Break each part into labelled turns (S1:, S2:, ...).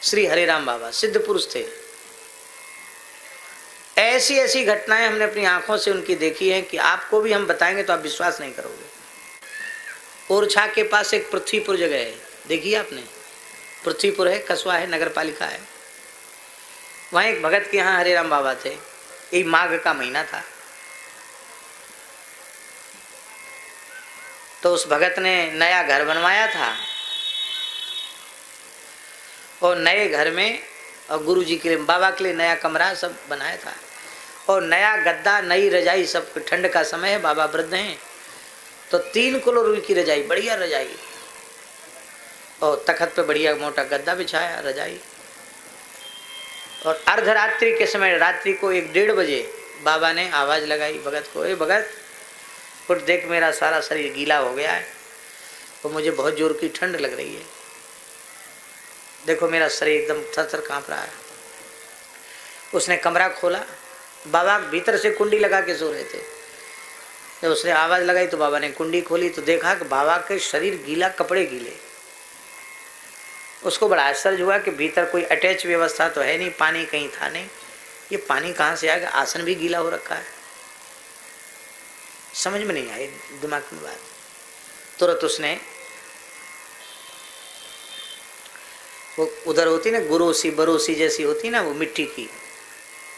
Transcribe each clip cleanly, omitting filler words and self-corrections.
S1: श्री हरिराम बाबा सिद्ध पुरुष थे। ऐसी ऐसी घटनाएं हमने अपनी आंखों से उनकी देखी हैं कि आपको भी हम बताएंगे तो आप विश्वास नहीं करोगे। ओरछा के पास एक पृथ्वीपुर जगह है, देखिए आपने, पृथ्वीपुर है, कस्बा है, नगर पालिका है। वहाँ एक भगत के यहाँ हरिराम बाबा थे। ये माघ का महीना था, तो उस भगत ने नया घर बनवाया था और नए घर में और गुरु जी के लिए, बाबा के लिए नया कमरा सब बनाया था और नया गद्दा, नई रजाई, सब। ठंड का समय है, बाबा वृद्ध हैं, तो 3 किलो रुई की रजाई, बढ़िया रजाई, और तखत पे बढ़िया मोटा गद्दा बिछाया, रजाई। और अर्धरात्रि के समय, रात्रि को 1-1:30 बजे बाबा ने आवाज़ लगाई भगत को, ए भगत उठ, देख मेरा सारा शरीर गीला हो गया है और मुझे बहुत जोर की ठंड लग रही है, देखो मेरा शरीर एकदम थर-थर काँप रहा है। उसने कमरा खोला, बाबा भीतर से कुंडी लगा के सो रहे थे। जब उसने आवाज़ लगाई तो बाबा ने कुंडी खोली तो देखा कि बाबा के शरीर गीला, कपड़े गीले। उसको बड़ा आश्चर्य हुआ कि भीतर कोई अटैच व्यवस्था तो है नहीं, पानी कहीं था नहीं, ये पानी कहाँ से आएगा, आसन भी गीला हो रखा है। समझ में नहीं आई दिमाग में बात। तुरंत उसने वो उधर होती ना गुरोसी बरोसी जैसी होती ना, वो मिट्टी की,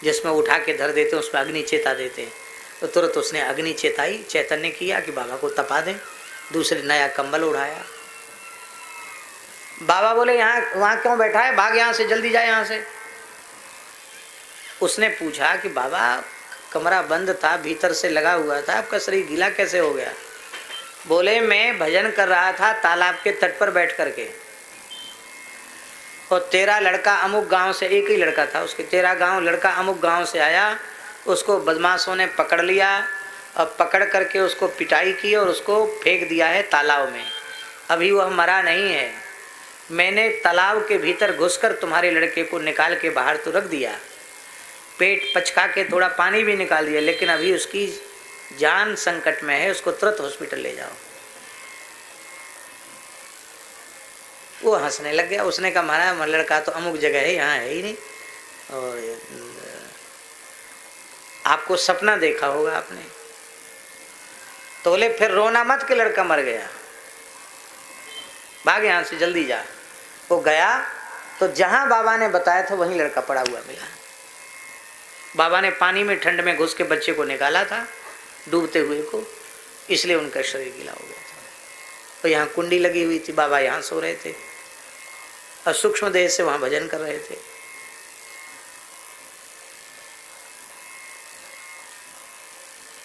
S1: जिसमें उठा के धर देते हैं, उसमें अग्नि चेता देते हैं, तो तुरंत उसने अग्नि चेताई, चैतन्य किया कि बाबा को तपा दें। दूसरे नया कंबल उड़ाया। बाबा बोले यहाँ वहाँ क्यों बैठा है, भाग यहाँ से, जल्दी जाए यहाँ से। उसने पूछा कि बाबा कमरा बंद था, भीतर से लगा हुआ था, आपका शरीर गीला कैसे हो गया। बोले मैं भजन कर रहा था तालाब के तट पर बैठ करके, और तेरा लड़का अमुक गांव से, एक ही लड़का था उसके, तेरा गांव लड़का अमुक गांव से आया, उसको बदमाशों ने पकड़ लिया और पकड़ करके उसको पिटाई की और उसको फेंक दिया है तालाब में। अभी वह मरा नहीं है, मैंने तालाब के भीतर घुसकर तुम्हारे लड़के को निकाल के बाहर तो रख दिया, पेट पचका के थोड़ा पानी भी निकाल दिया, लेकिन अभी उसकी जान संकट में है, उसको तुरंत हॉस्पिटल ले जाओ। वो हंसने लग गया। उसने कहा महाराज लड़का तो अमुक जगह है, यहाँ है ही नहीं, और आपको सपना देखा होगा आपने। तो बोले फिर रोना मत कि लड़का मर गया, भाग यहाँ से, जल्दी जा। वो गया तो जहाँ बाबा ने बताया था वहीं लड़का पड़ा हुआ मिला। बाबा ने पानी में ठंड में घुस के बच्चे को निकाला था, डूबते हुए को, इसलिए उनका शरीर गीला हो गया था। तो यहाँ कुंडी लगी हुई थी, बाबा यहाँ सो रहे थे और सूक्ष्म देह से वहाँ भजन कर रहे थे।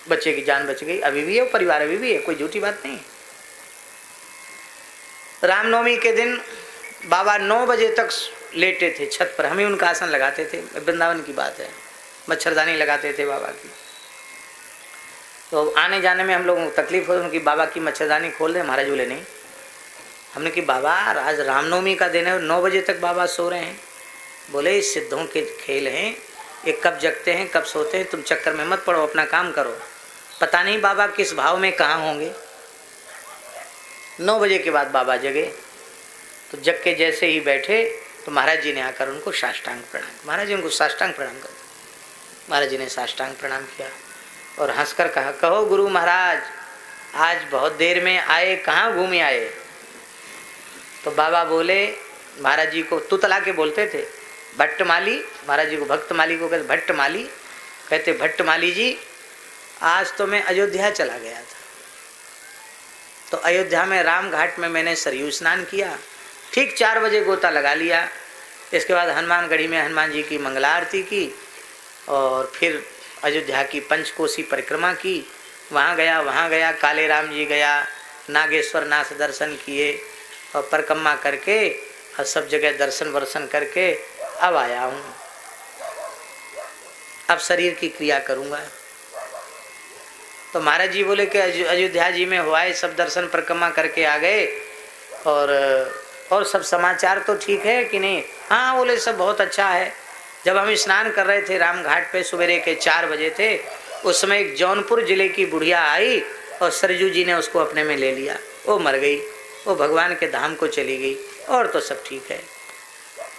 S1: बच्चे की जान बच गई, अभी भी है, परिवार अभी भी है, कोई झूठी बात नहीं। रामनवमी के दिन बाबा 9 बजे तक लेटे थे छत पर, हम ही उनका आसन लगाते थे, वृंदावन की बात है, मच्छरदानी लगाते थे बाबा की। तो आने जाने में हम लोगों को तकलीफ हो, उनकी बाबा की मच्छरदानी खोल दें, महाराज बोले नहीं। हमने कि बाबा आज रामनवमी का दिन है, 9 बजे तक बाबा सो रहे हैं। बोले सिद्धों के खेल हैं, ये कब जगते हैं कब सोते हैं, तुम चक्कर में मत पड़ो, अपना काम करो, पता नहीं बाबा किस भाव में कहाँ होंगे। 9 बजे के बाद बाबा जगे, तो जग के जैसे ही बैठे तो महाराज जी ने आकर उनको साष्टांग प्रणाम, महाराज जी उनको साष्टांग प्रणाम कर। महाराज जी ने साष्टांग प्रणाम किया और हंसकर कहा, कहो गुरु महाराज आज बहुत देर में आए, कहाँ घूमे आए। तो बाबा बोले, महाराज जी को तुतला के बोलते थे, भट्टमाली, महाराज जी को भक्तमाली को कहते भट्टमाली, कहते भट्टमाली जी आज तो मैं अयोध्या चला गया था, तो अयोध्या में राम घाट में मैंने सरयू स्नान किया, ठीक 4 बजे गोता लगा लिया। इसके बाद हनुमानगढ़ी में हनुमान जी की मंगला आरती की और फिर अयोध्या की पंचकोसी परिक्रमा की, वहाँ गया काले राम जी गया, नागेश्वर नाथ दर्शन किए और परिक्रमा करके और सब जगह दर्शन वर्शन करके अब आया हूँ, अब शरीर की क्रिया करूँगा। तो महाराज जी बोले कि अयोध्या जी में हुआ है, सब दर्शन परिक्रमा करके आ गए और सब समाचार तो ठीक है कि नहीं। हाँ बोले सब बहुत अच्छा है। जब हम स्नान कर रहे थे राम घाट पे, सवेरे के 4 बजे थे, उस समय एक जौनपुर जिले की बुढ़िया आई और सरजू जी ने उसको अपने में ले लिया, वो मर गई, वो भगवान के धाम को चली गई, और तो सब ठीक है।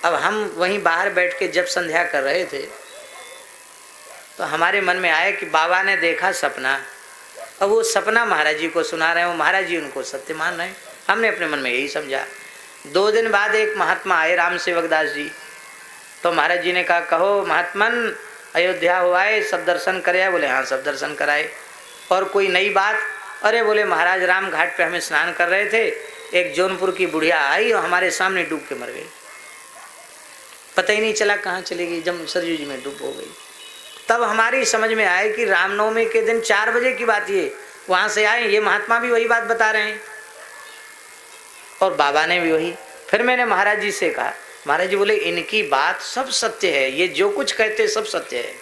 S1: अब हम वहीं बाहर बैठ के जब संध्या कर रहे थे तो हमारे मन में आया कि बाबा ने देखा सपना, अब वो सपना महाराज जी को सुना रहे हैं, वो महाराज जी उनको सत्य मान रहे हैं। हमने अपने मन में यही समझा। 2 दिन बाद एक महात्मा आए, राम सेवक दास जी, तो महाराज जी ने कहा कहो महात्मन अयोध्या हुआ है, सब दर्शन कराए? बोले हाँ सब दर्शन कराए। और कोई नई बात? अरे बोले महाराज राम घाट पे हमें स्नान कर रहे थे, एक जौनपुर की बुढ़िया आई और हमारे सामने डूब के मर गई, पता ही नहीं चला कहाँ चली गई, जब सरयू जी में डूब हो गई। तब हमारी समझ में आए कि रामनवमी के दिन 4 बजे की बात, ये वहाँ से आए, ये महात्मा भी वही बात बता रहे हैं और बाबा ने भी वही। फिर मैंने महाराज जी से कहा, महाराज जी बोले इनकी बात सब सत्य है, ये जो कुछ कहते सब सत्य है।